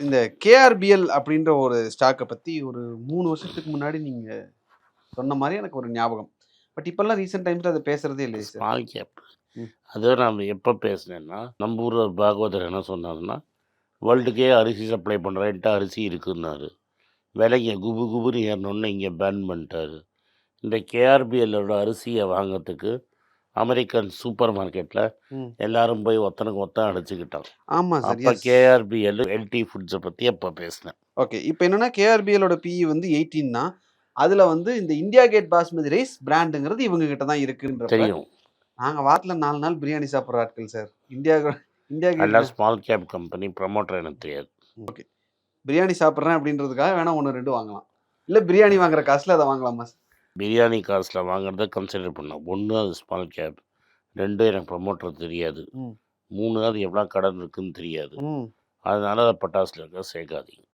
இந்த கேஆர்பிஎல் அப்படின்ற ஒரு ஸ்டாக்கை பத்தி ஒரு 3 வருஷத்துக்கு முன்னாடி நீங்க சொன்ன மாதிரி எனக்கு ஒரு ஞாபகம். பட் இப்பல்லாம் ரீசென்ட் டைம்ஸ்ல அத பேசுறதே இல்லையே சார். Small cap. ம். அதுவும் நான் எப்போ பேசினேன்னா, நம்ம ஊர் பாகவதர் என்ன சொன்னாருன்னா, வேர்ல்டுக்கே அரிசி சப்ளை பண்ணுறேன்ட்டு அரிசி இருக்குன்னாரு. விலைங்க குபு குபுன்னு ஏறணுன்னு இங்கே பேன் பண்ணிட்டாரு. இந்த கேஆர்பிஎல்லோட அரிசியை வாங்கிறதுக்கு அமெரிக்கன் சூப்பர் மார்க்கெட்டில் ம். எல்லாரும் போய் ஒத்தனுக்கு ஒத்தன் அடிச்சுக்கிட்டான். ஆமா சார். அப்போ எஸ். கேஆர்பிஎல் எல்டி ஃபுட்ஸை பற்றி அப்போ பேசினேன். ஓகே. இப்போ என்னன்னா கேஆர்பிஎலோட பிஇ வந்து 18 தான். அதுல வந்து இந்த இந்தியா கேட் பாஸ்மதி ரைஸ் பிராண்டுங்கிறது இவங்க கிட்ட தான் இருக்குன்றப்ப தெரியும். நாங்க வாரத்துல 4 நாள் பிரியாணி சாப்பிடுற ஆட்கள் சார். இந்தியா இந்தியா எல்லாம் கேட் ஸ்மால் கேப் கம்பெனி ப்ரமோட்டர் எனக்கு தெரியாது. ஓகே. பிரியாணி சாப்பிட்றேன் அப்படின்றதுக்காக வேணா 1, 2 வாங்கலாம். இல்ல பிரியாணி வாங்குற காசுல அதை வாங்கலாமா சார்? பிரியாணி காசில் வாங்குறத கன்சிடர் பண்ணேன். 1 அது ஸ்மால் கேப், 2 எனக்கு ப்ரமோட்டர் தெரியாது, ம். 3 அது எவ்வளோ கடன் இருக்குன்னு தெரியாது. ம். அதனால அதை பட்டாசுல இருக்க சேர்க்காதீங்க.